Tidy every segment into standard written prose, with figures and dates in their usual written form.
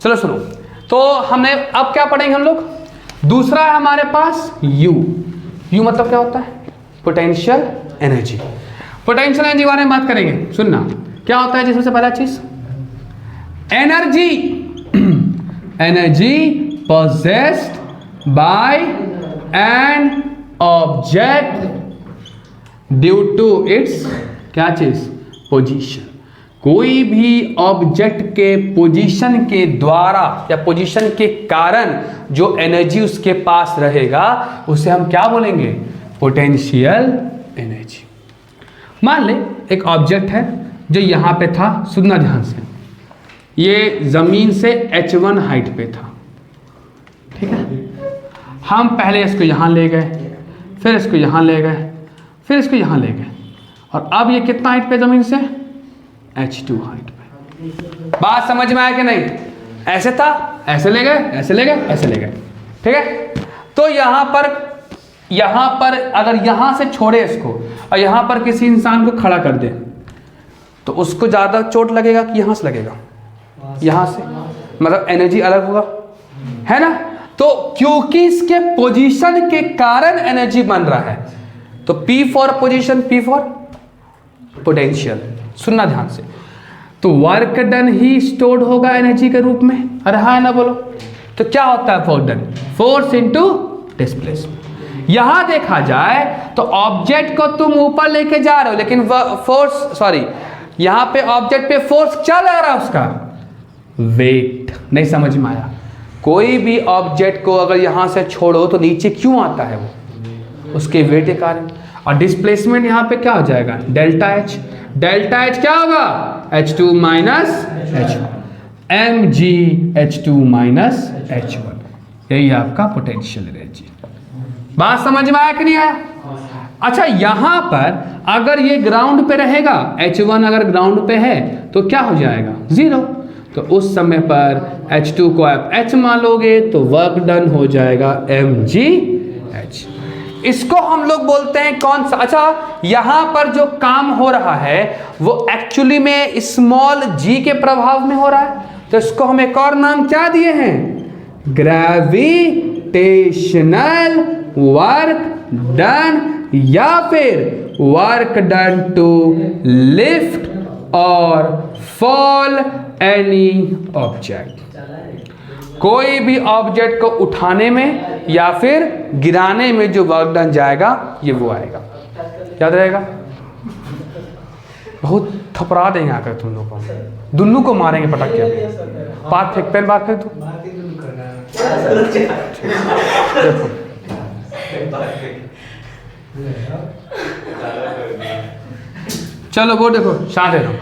चलो सुनो, तो हमने अब क्या पढ़ेंगे हम लोग, दूसरा है हमारे पास U। U मतलब क्या होता है, पोटेंशियल एनर्जी। पोटेंशियल एनर्जी के बारे में बात करेंगे। सुनना क्या होता है जी, सबसे पहला चीज energy, energy possessed by an object due to its क्या चीज, पोजीशन। कोई भी ऑब्जेक्ट के पोजीशन के द्वारा या पोजीशन के कारण जो एनर्जी उसके पास रहेगा उसे हम क्या बोलेंगे, पोटेंशियल एनर्जी। मान ले एक ऑब्जेक्ट है जो यहाँ पे था, सुनना ध्यान से, ये जमीन से h1 हाइट पे था, ठीक है। हम पहले इसको यहाँ ले गए, फिर इसको यहाँ ले गए, फिर इसको यहाँ ले गए, और अब ये कितना हाइट पे जमीन से, h2 हाइट पे। बात समझ में आया कि नहीं, ऐसे था, ऐसे ले गए, ऐसे ले गए, ऐसे ले गए, ठीक है। तो यहाँ पर अगर यहाँ से छोड़े इसको और यहाँ पर किसी इंसान को खड़ा कर दे तो उसको ज़्यादा चोट लगेगा कि यहाँ से लगेगा, यहाँ से, मतलब एनर्जी अलग होगा, है ना। तो क्योंकि इसके पोजीशन के कारण एनर्जी बन रहा है, तो P for position, P for potential. सुनना ध्यान से, तो वर्क डन ही स्टोर्ड होगा एनर्जी के रूप में, अरे हाँ ना बोलो। तो क्या होता है work done, force into displacement. यहां देखा जाए तो ऑब्जेक्ट को तुम ऊपर लेके जा रहे हो, लेकिन फोर्स, सॉरी, यहां पे ऑब्जेक्ट पे फोर्स क्या लग रहा है, उसका वेट। नहीं समझ में आया, कोई भी ऑब्जेक्ट को अगर यहां से छोड़ो तो नीचे क्यों आता है, वो उसके वेट के कारण। और डिस्प्लेसमेंट यहां पे क्या हो जाएगा, डेल्टा एच। डेल्टा एच क्या होगा, H2 minus H1, mg H2 minus H1। यही आपका पोटेंशियल एनर्जी। बात समझ में आया कि नहीं आया। अच्छा, यहां पर अगर ये ग्राउंड पे रहेगा, H1 अगर ग्राउंड पे है तो क्या हो जाएगा, 0। तो उस समय पर H2 को आप H मान लोगे तो वर्क डन हो जाएगा mgh। इसको हम लोग बोलते हैं कौन सा, अच्छा यहां पर जो काम हो रहा है वो एक्चुअली में स्मॉल g के प्रभाव में हो रहा है, तो इसको हम एक और नाम क्या दिए हैं, ग्रेविटेशनल वर्क डन, या फिर वर्क डन टू लिफ्ट और फॉल एनी ऑब्जेक्ट। कोई भी ऑब्जेक्ट को उठाने में या फिर गिराने में जो वर्क डन जाएगा ये वो आएगा, याद रहेगा। बहुत थपरा देंगे आकर तुम लोग को, दुन्नू को मारेंगे पटक के। बात फेंक, पेन बात फेंक, तू देखो चलो वो देखो, शांत रहो।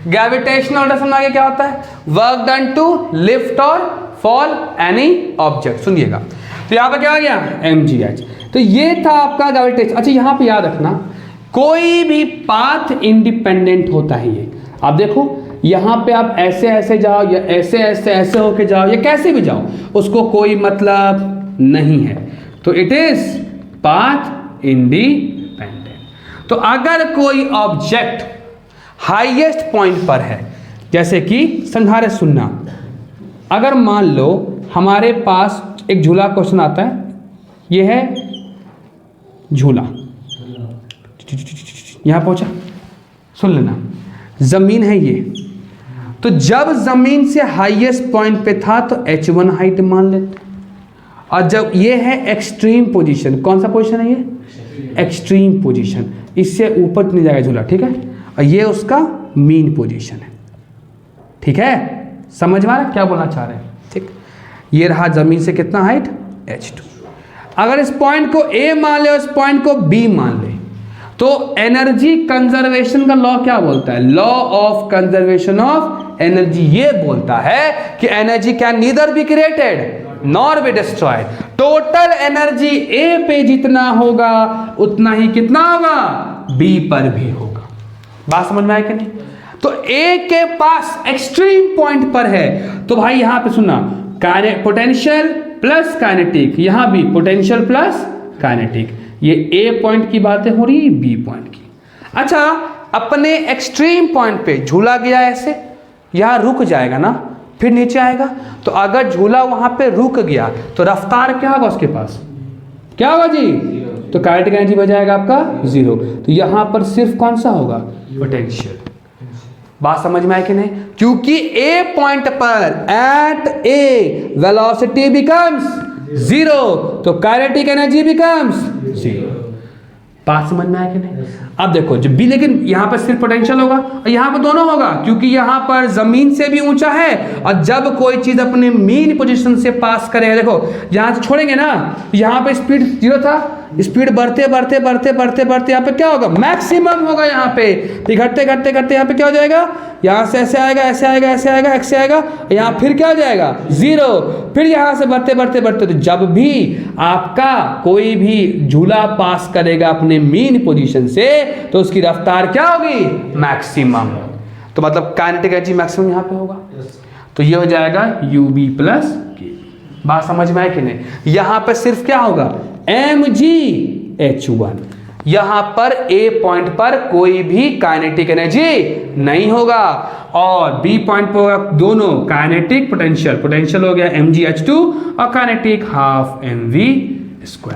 ग्रेविटेशनल रोटेशन आगे क्या होता है, वर्क डन टू लिफ्ट और फॉल एनी ऑब्जेक्ट। सुनिएगा, तो यहाँ पे क्या आ गया, mgh। तो ये था आपका ग्रेविटेशन। अच्छा यहाँ पे याद रखना, कोई भी पाथ इंडिपेंडेंट होता है ये। आप देखो यहाँ पे आप ऐसे ऐसे जाओ या ऐसे ऐसे ऐसे होके जाओ या कैसे भी जाओ, उसको कोई मतलब नहीं है, तो इट इज पाथ इंडिपेंडेंट। तो अगर कोई ऑब्जेक्ट हाईएस्ट पॉइंट पर है, जैसे कि संधारे सुनना, अगर मान लो हमारे पास एक झूला क्वेश्चन आता है, ये है झूला, यहां पहुंचा, सुन लेना, जमीन है ये, तो जब जमीन से हाईएस्ट पॉइंट पे था तो h1 हाइट मान लेते, और जब ये है एक्सट्रीम पोजीशन, कौन सा पोजीशन है ये, एक्सट्रीम पोजीशन, इससे ऊपर नहीं जाएगा झूला, ठीक है, और ये उसका मीन पोजीशन है, ठीक है, समझ में आ रहा क्या बोलना चाह रहे हैं, ठीक। ये रहा जमीन से कितना हाइट, h2। अगर इस पॉइंट को a मान ले और इस पॉइंट को b मान ले, तो एनर्जी कंजर्वेशन का लॉ क्या बोलता है, law of conservation of energy ये बोलता है कि energy can neither be created nor be destroyed. Total energy A पे जितना होगा उतना ही कितना होगा, बी पर भी होगा। बात समझ में आया कि नहीं। तो ए के पास एक्सट्रीम पॉइंट पर है, तो भाई यहां पे सुना, पोटेंशियल प्लस काइनेटिक, यहां भी पोटेंशियल प्लस काइनेटिक, ये ए पॉइंट की बातें हो रही है, बी पॉइंट की। अच्छा, अपने एक्सट्रीम पॉइंट पे झूला गया ऐसे, यहां रुक जाएगा ना, फिर नीचे आएगा। तो अगर झूला वहां पे रुक गया तो रफ्तार क्या होगा उसके पास, क्या होगा जी, तो काइनेटिक एनर्जी बच जाएगा आपका 0। तो यहां पर सिर्फ कौन सा होगा, पोटेंशियल। बात समझ में आई कि नहीं, क्योंकि ए पॉइंट पर एट ए वेलोसिटी बिकम्स 0, तो काइनेटिक एनर्जी बिकम्स 0। बात समझ में आया कि नहीं। अब देखो जब भी, लेकिन यहाँ पर सिर्फ पोटेंशियल होगा और यहाँ पर दोनों होगा, क्योंकि यहाँ पर जमीन से भी ऊंचा है और जब कोई चीज अपने मीन पोजीशन से पास करेगा, देखो यहाँ से छोड़ेंगे ना, यहाँ पे स्पीड 0 था, स्पीड बढ़ते बढ़ते बढ़ते बढ़ते बढ़ते यहाँ पे क्या होगा, मैक्सिमम होगा यहाँ पे, घटते घटते घटते यहाँ पे क्या हो जाएगा, यहाँ से ऐसे आएगा, ऐसे आएगा, ऐसे आएगा, ऐसे आएगा, यहाँ फिर क्या हो जाएगा 0, फिर यहाँ से बढ़ते बढ़ते बढ़ते। तो जब भी आपका कोई भी झूला पास करेगा अपने मीन पोजीशन से तो उसकी रफ्तार क्या होगी, मैक्सिमम। तो मतलब काइनेटिक एनर्जी मैक्सिमम यहाँ पे होगा। तो ये हो जाएगा UB प्लस K। बात समझ में आए कि नहीं। यहाँ पे सिर्फ क्या होगा, mgh1। यहां पर ए पॉइंट पर कोई भी काइनेटिक एनर्जी नहीं होगा और बी पॉइंट पर होगा दोनों काइनेटिक पोटेंशियल, पोटेंशियल हो गया mgh2 और काइनेटिक हाफ mv²।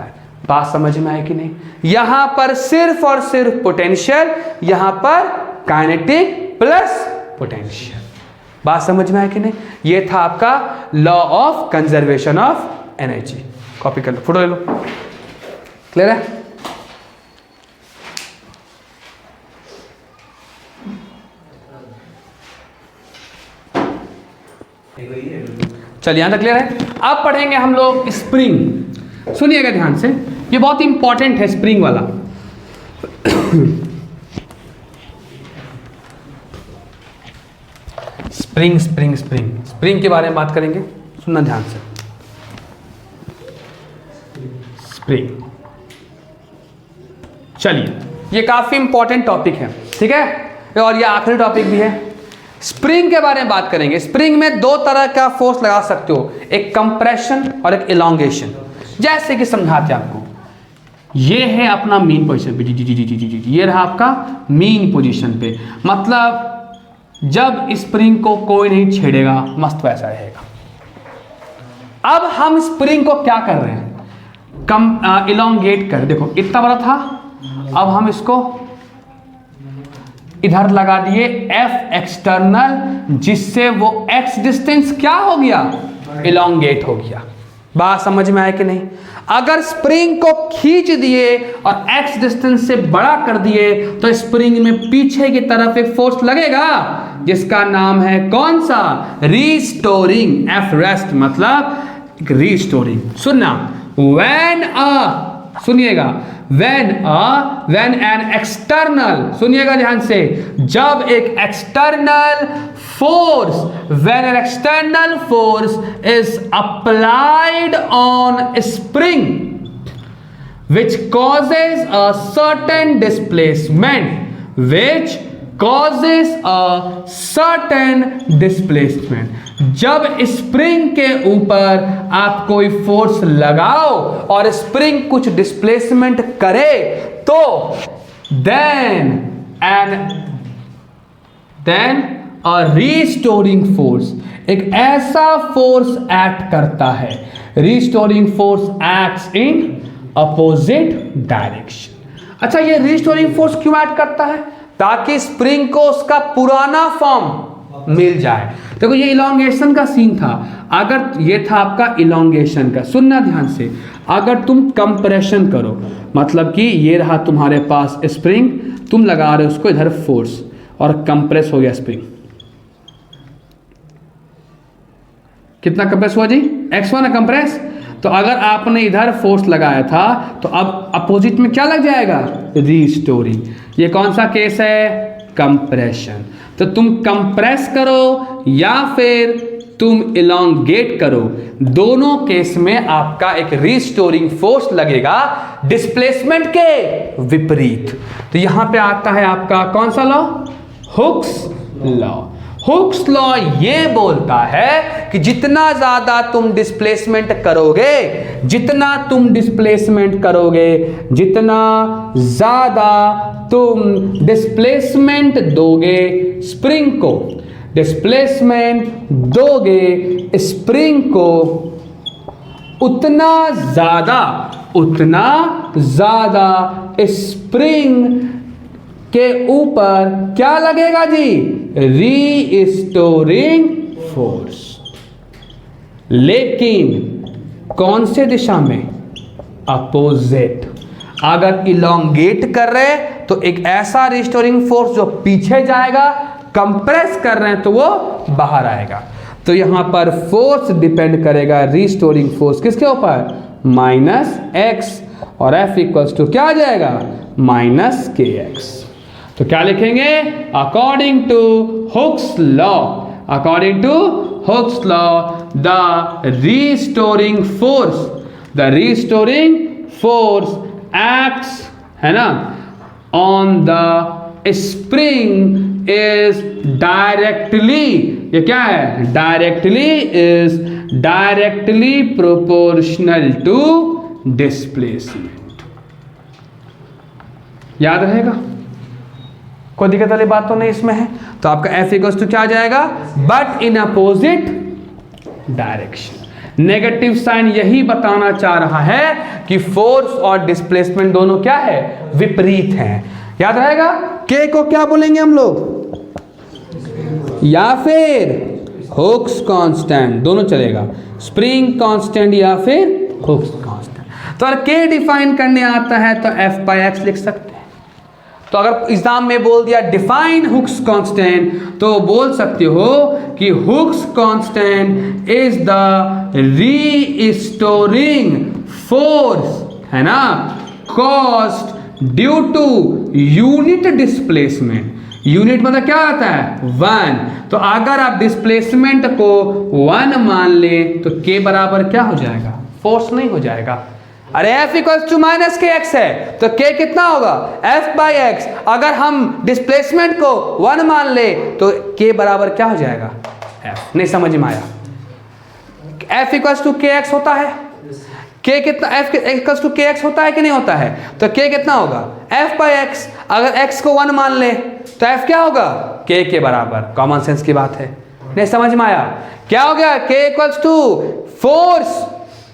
बात समझ में आए कि नहीं। यहां पर सिर्फ और सिर्फ पोटेंशियल, यहां पर काइनेटिक प्लस पोटेंशियल। बात समझ में आए कि नहीं। ये था आपका law of conservation of energy. Copy कर लो, फोटो ले लो, क्लियर है। चलिए यहां तक क्लियर है। अब पढ़ेंगे हम लोग स्प्रिंग। सुनिएगा ध्यान से, ये बहुत इंपॉर्टेंट है स्प्रिंग वाला। स्प्रिंग स्प्रिंग स्प्रिंग स्प्रिंग के बारे में बात करेंगे, सुनना ध्यान से। स्प्रिंग, चलिए ये काफी इंपॉर्टेंट टॉपिक है, ठीक है, और ये आखिरी टॉपिक भी है। स्प्रिंग के बारे में बात करेंगे। स्प्रिंग में दो तरह का फोर्स लगा सकते हो, एक कंप्रेशन और एक इलॉन्गेशन। जैसे कि समझाते आपको, ये है अपना मीन पोजीशन पे, ये रहा आपका मीन पोजीशन पे, मतलब जब स्प्रिंग को कोई नहीं छेड़ेगा, मस्त वैसा रहेगा। अब हम स्प्रिंग को क्या कर रहे हैं, इलॉन्गेट कर, देखो इतना बड़ा था, अब हम इसको इधर लगा दिए F एक्सटर्नल, जिससे वो X डिस्टेंस क्या हो गया, इलॉन्गेट हो गया। बात समझ में आया कि नहीं। अगर स्प्रिंग को खींच दिए और X डिस्टेंस से बड़ा कर दिए तो स्प्रिंग में पीछे की तरफ एक फोर्स लगेगा जिसका नाम है कौन सा, रीस्टोरिंग। F रेस्ट मतलब रीस्टोरिंग। सुनना, सुनिएगा, when an external, सुनिएगा ध्यान से, जब एक external force, when an external force is applied on a spring which causes a certain displacement, जब स्प्रिंग के ऊपर आप कोई फोर्स लगाओ और स्प्रिंग कुछ डिस्प्लेसमेंट करे तो देन अ रीस्टोरिंग फोर्स, एक ऐसा फोर्स एक्ट करता है, restoring force acts in opposite direction. अच्छा, ये रीस्टोरिंग फोर्स क्यों एक्ट करता है, ताकि स्प्रिंग को उसका पुराना फॉर्म मिल जाए। देखो ये इलॉन्गेशन का सीन था, अगर ये था आपका इलॉन्गेशन का, सुनना ध्यान से। अगर तुम कंप्रेशन करो, मतलब कि ये रहा तुम्हारे पास स्प्रिंग, तुम लगा रहे हो उसको इधर फोर्स और कंप्रेस हो गया स्प्रिंग, कितना कंप्रेस हुआ जी, x1 है कंप्रेस। तो अगर आपने इधर फोर्स लगाया था तो अब अपोजिट में क्या लग जाएगा, रीस्टोरिंग। ये कौन सा केस है, कंप्रेशन। तो तुम कंप्रेस करो या फिर तुम इलॉन्गेट करो, दोनों केस में आपका एक रीस्टोरिंग फोर्स लगेगा डिस्प्लेसमेंट के विपरीत। तो यहां पे आता है आपका कौन सा law, Hooke's law. Hooke's law ये बोलता है कि जितना ज्यादा तुम डिस्प्लेसमेंट करोगे, जितना ज्यादा तुम डिस्प्लेसमेंट दोगे स्प्रिंग को, डिस्प्लेसमेंट दोगे स्प्रिंग को उतना ज़्यादा स्प्रिंग के ऊपर क्या लगेगा जी? Restoring force. लेकिन कौन से दिशा में? अपोजिट। अगर इलोंगेट कर रहे हैं तो एक ऐसा रिस्टोरिंग फोर्स जो पीछे जाएगा, कंप्रेस कर रहे हैं तो वो बाहर आएगा। तो यहां पर फोर्स डिपेंड करेगा रिस्टोरिंग फोर्स किसके ऊपर? -x और F इक्वल्स टू क्या आ जाएगा? -kx। तो क्या लिखेंगे? According to Hooke's law the restoring force acts, है ना, on the spring is directly, ये क्या है? Directly proportional to displacement. याद रहेगा? कोई दिक्कत वाली बात तो नहीं इसमें है। तो आपका F इक्वल्स टू क्या आ जाएगा? But in opposite direction. Negative sign यही बताना चाह रहा है कि फोर्स और डिस्प्लेसमेंट दोनों क्या है? विपरीत हैं। याद रहेगा? K को क्या बोलेंगे हम लोग? या फिर हुक्स कांस्टेंट, दोनों चलेगा। स्प्रिंग कांस्टेंट या फिर हुक्स कांस्टेंट। तो अगर K डिफाइन करने आता है तो F/x लिख सकते हैं। तो अगर एग्जाम में बोल दिया डिफाइन हुक्स कांस्टेंट, तो बोल सकते हो कि Hooke's constant is the restoring force, है ना, cost due to unit displacement. Unit मतलब क्या आता है? 1। तो अगर आप डिस्प्लेसमेंट को 1 मान ले तो K बराबर क्या हो जाएगा? फोर्स नहीं हो जाएगा। अरे F इक्वल्स टू -kx है तो K कितना होगा? F/x। अगर हम डिस्प्लेसमेंट को 1 मान ले तो K बराबर क्या हो जाएगा? F। नहीं समझ में आया? F इक्वल्स टू kx होता है, K कितना? F इक्वल्स टू kx होता है कि नहीं होता है? तो K कितना होगा? F/x। अगर x को 1 मान ले तो F क्या होगा? K के बराबर। कॉमन सेंस की बात है, नहीं समझ में आया? क्या हो गया? K equals to force,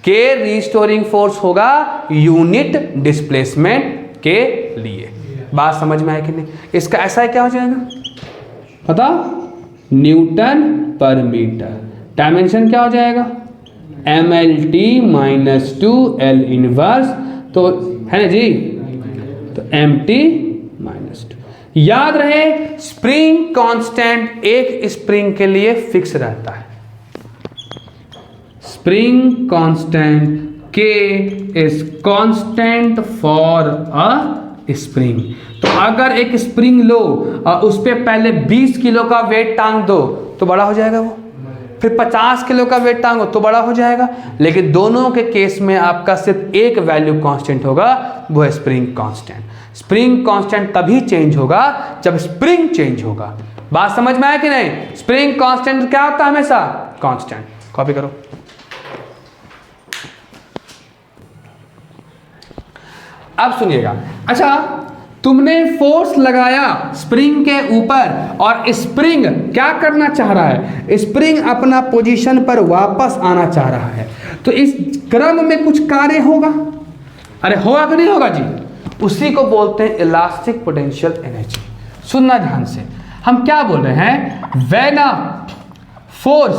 K restoring force होगा यूनिट डिस्प्लेसमेंट के लिए। बात समझ में आया कि नहीं? इसका ऐसा है क्या हो जाएगा पता? न्यूटन पर मीटर। डायमेंशन क्या हो जाएगा? mlt - 2l इनवर्स, तो है ना जी, तो mt - 2। याद रहे स्प्रिंग कांस्टेंट एक स्प्रिंग के लिए फिक्स रहता है। Spring constant K is constant for a spring. तो अगर एक स्प्रिंग लो और उस पर पहले 20 किलो का वेट टांग दो तो बड़ा हो जाएगा वो, फिर 50 किलो का वेट टांगो तो बड़ा हो जाएगा। लेकिन दोनों के केस में आपका सिर्फ एक वैल्यू कांस्टेंट होगा, वो है स्प्रिंग कांस्टेंट। स्प्रिंग कांस्टेंट तभी चेंज होगा जब स्प्रिंग चेंज होगा। बात समझ में आया कि नहीं? स्प्रिंग कांस्टेंट क्या होता है? हमेशा कांस्टेंट। कॉपी करो। अब सुनिएगा। अच्छा, तुमने फोर्स लगाया स्प्रिंग के ऊपर और स्प्रिंग क्या करना चाह रहा है? स्प्रिंग अपना पोजीशन पर वापस आना चाह रहा है। तो इस क्रम में कुछ कार्य होगा। अरे होगा कि नहीं होगा जी? उसी को बोलते हैं इलास्टिक पोटेंशियल एनर्जी। सुनना ध्यान से, हम क्या बोल रहे हैं? When a force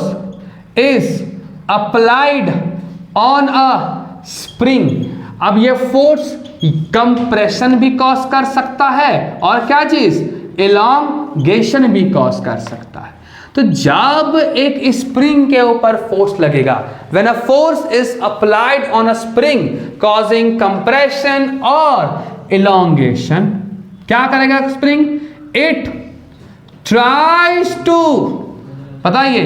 is applied on a spring. अब ये फोर्स कंप्रेशन भी कॉज कर सकता है और क्या चीज? एलोंगेशन भी कॉज कर सकता है। तो जब एक स्प्रिंग के ऊपर फोर्स लगेगा, when a force is applied on a spring causing compression और एलोंगेशन, क्या करेगा स्प्रिंग? इट ट्राइज टू, बताइए,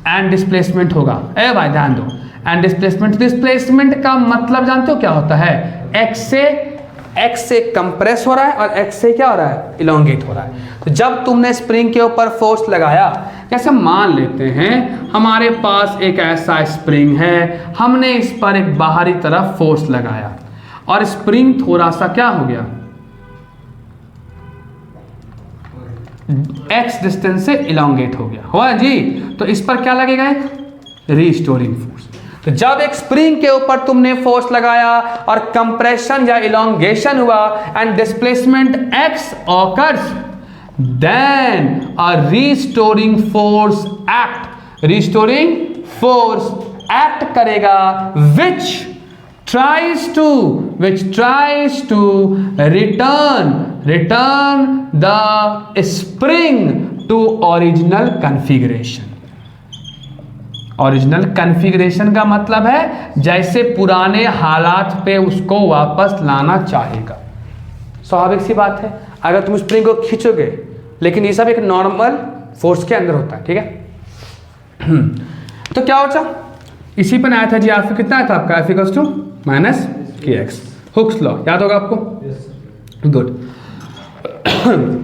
एंड डिस्प्लेसमेंट होगा। ए भाई ध्यान दो, एंड डिस्प्लेसमेंट का मतलब जानते हो क्या होता है? x से कंप्रेस हो रहा है और x से क्या हो रहा है? इलोंगेट हो रहा है। तो जब तुमने स्प्रिंग के ऊपर फोर्स लगाया, जैसे मान लेते हैं हमारे पास एक ऐसा स्प्रिंग है, हमने इस पर एक बाहरी तरफ फोर्स लगाया और स्प्रिंग थोड़ा सा क्या हो गया? x डिस्टेंस से इलोंगेट हो गया, हुआ जी। तो इस पर क्या लगेगा, एक रीस्टोरिंग फोर्स। तो जब एक स्प्रिंग के ऊपर तुमने फोर्स लगाया और कंप्रेशन या इलोंगेशन हुआ and displacement x occurs, then a restoring force act, restoring force act करेगा which tries to return the spring to original configuration। Original configuration का मतलब है जैसे पुराने हालात पे उसको वापस लाना चाहेगा। स्वाभाविक सी बात है, अगर तुम स्प्रिंग को खींचोगे, लेकिन ये सब एक नॉर्मल फोर्स के अंदर होता है, ठीक है। तो क्या होता, इसी पर आया था जी, आपको कितना आया था आपका F equals to minus kx, Hooke's law याद होगा आपको, गुड।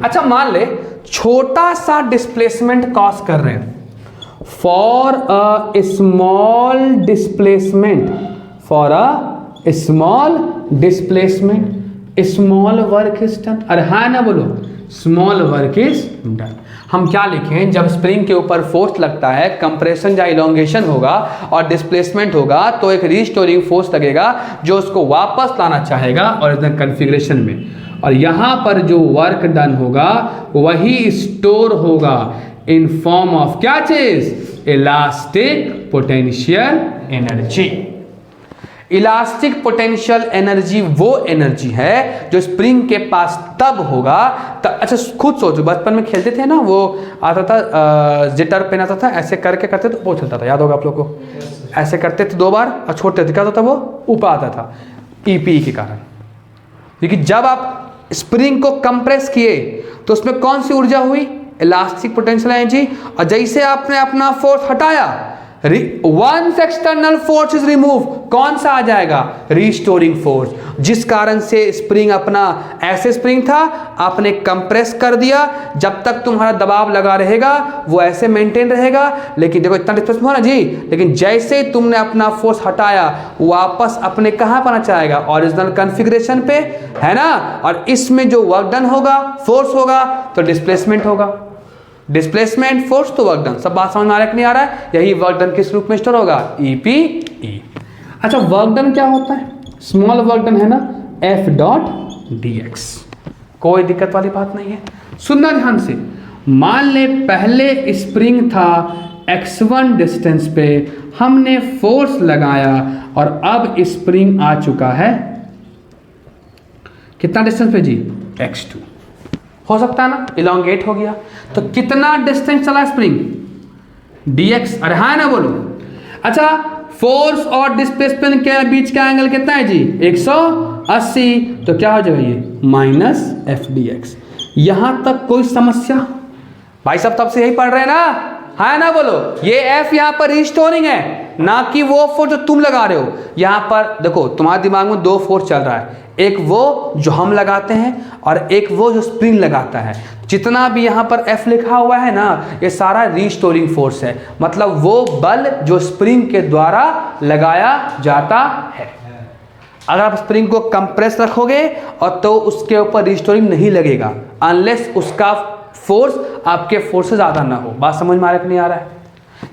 अच्छा मान ले छोटा सा डिस्प्लेसमेंट कॉज कर रहे हैं, for a small displacement small work is done. अरे हाँ ना बोलो, स्मॉल वर्क इज डन। हम क्या लिखें, जब स्प्रिंग के ऊपर फोर्स लगता है, कंप्रेशन या इलोंगेशन होगा और डिस्प्लेसमेंट होगा, तो एक रीस्टोरिंग फोर्स लगेगा जो उसको वापस लाना चाहेगा ओरिजिनल कॉन्फ़िगरेशन में। और यहाँ पर जो वर्क डन होगा वही स्टोर होगा इन फॉर्म ऑफ क्या चीज, elastic potential energy. Elastic potential energy वो एनर्जी है जो स्प्रिंग के पास तब होगा अच्छा खुद सोचो, बचपन में खेलते थे ना, वो आता था जिटर पेन आता था, ऐसे करके करते तो वो चलता था, याद होगा आप लोग को, ऐसे करते थे 2 बार और छोड़ते थे, क्या होता था, वो ऊपर आता था ईपी के कारण। क्योंकि जब आप स्प्रिंग को कंप्रेस किए तो उसमें कौन सी ऊर्जा हुई, इलास्टिक पोटेंशियल एनर्जी। और जैसे आपने अपना फोर्स हटाया, once external force is remove, कौन सा आ जाएगा, रीस्टोरिंग फोर्स, जिस कारण से स्प्रिंग अपना, ऐसे स्प्रिंग था आपने कंप्रेस कर दिया, जब तक तुम्हारा दबाव लगा रहेगा वो ऐसे मेंटेन रहेगा, लेकिन देखो इतना डिस्प्लेसमेंट हुआ ना जी, लेकिन जैसे ही तुमने अपना फोर्स हटाया वापस अपने कहाँ पाना चाहेगा, ओरिजिनल कॉन्फ़िगरेशन पे, है ना। और इसमें जो वर्क डन होगा, फोर्स होगा, तो डिस्प्लेसमेंट होगा, डिस्प्लेसमेंट फोर्स तो वर्क डन। सब बात समझ में आ रहा है कि नहीं आ रहा है। यही वर्क डन किस रूप में स्टोर होगा, ईपीई। अच्छा वर्क डन क्या होता है, स्मॉल वर्क डन है ना, एफ डॉट dx, कोई दिक्कत वाली बात नहीं है। सुनना ध्यान से, मान ले पहले स्प्रिंग था x1 डिस्टेंस पे, हमने फोर्स लगाया और अब स्प्रिंग आ चुका है कितना डिस्टेंस पे जी, x2, हो सकता है ना, इलोंगेट हो गया, तो कितना डिस्टेंस चला स्प्रिंग, dx। अरे हाँ ना बोलो। अच्छा फोर्स और डिस्प्लेसमेंट के बीच का एंगल कितना है जी, 180, तो क्या हो जाएगा ये माइनस एफ dx। यहां तक कोई समस्या, भाई साहब तब से यही पढ़ रहे हैं ना, हाँ ना बोलो। ये एफ यहाँ पर रिस्टोरिंग है, ना कि वो फोर्स जो तुम लगा रहे हो। यहाँ पर देखो तुम्हारे दिमाग में 2 फोर्स चल रहा है, एक वो जो हम लगाते हैं और एक वो जो स्प्रिंग लगाता है। जितना भी यहाँ पर F लिखा हुआ है ना, ये सारा रीस्टोरिंग फोर्स है, मतलब वो बल जो स्प्रिंग के द्वारा लगाया जाता है। अगर आप स्प्रिंग को कंप्रेस रखोगे और तो उसके ऊपर रीस्टोरिंग नहीं लगेगा, अनलेस उसका फोर्स आपके फोर्स से ज़्यादा ना हो। बात समझ में आ रहा है कि नहीं आ रहा है।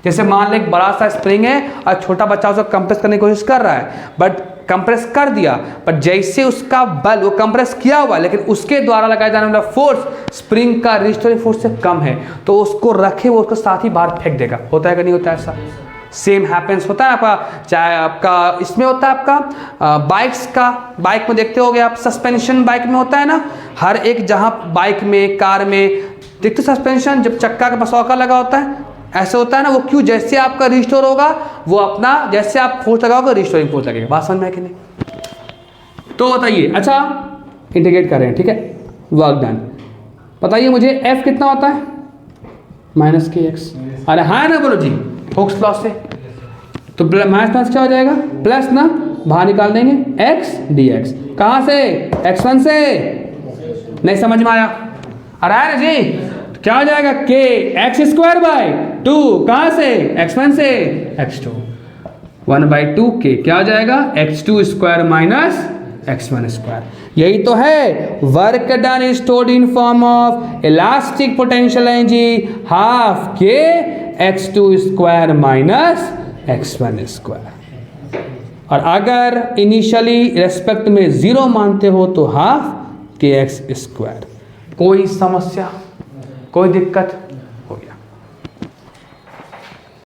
जैसे मान ले एक बड़ा सा स्प्रिंग है और छोटा बच्चा उसको कंप्रेस करने की कोशिश कर रहा है, बट कंप्रेस कर दिया, पर जैसे उसका बल, वो कंप्रेस किया हुआ लेकिन उसके द्वारा लगाया जाने वाला फोर्स स्प्रिंग का रिस्टोरिंग फोर्स से कम है, तो उसको रखे वो उसको साथ ही बाहर फेंक देगा। होता है कि नहीं होता है ऐसा? सेम हैपेंस होता है आपका, चाहे आपका इसमें होता है आपका बाइक्स का, बाइक में देखते होगे आप, सस्पेंशन बाइक में होता है ना, हर एक जहाँ बाइक में, कार में देखते सस्पेंशन, जब चक्का का पसौका लगा होता है ऐसे होता है ना, वो क्यों, जैसे आपका रिस्टोर होगा वो अपना, जैसे आप फोर्स लगाओगे रिस्टोरिंग फोर्स लगेगा। बात समझ में है कि नहीं? तो बताइए, अच्छा इंटीग्रेट कर रहे हैं, ठीक है, वर्क डन। बताइए मुझे F कितना होता है, माइनस kx। अरे हाँ ना बोलो जी, हुक्स लॉ से, तो माइनस प्लस क्या हो जाएगा, प्लस ना, बाहर निकाल देंगे x dx। कहाँ से, x1 से, नहीं समझ में आया? अरे है ना जी, क्या हो जाएगा, k x² 2, कहाँ से, x1 से, x2, 1/2 k, क्या हो जाएगा, x2² माइनस x1²। यही तो है, work done is stored in form of elastic potential energy half के x2 square minus x1 square. और अगर इनिशियली रेस्पेक्ट में 0 मानते हो तो हाफ के x स्क्वायर। कोई समस्या, कोई दिक्कत?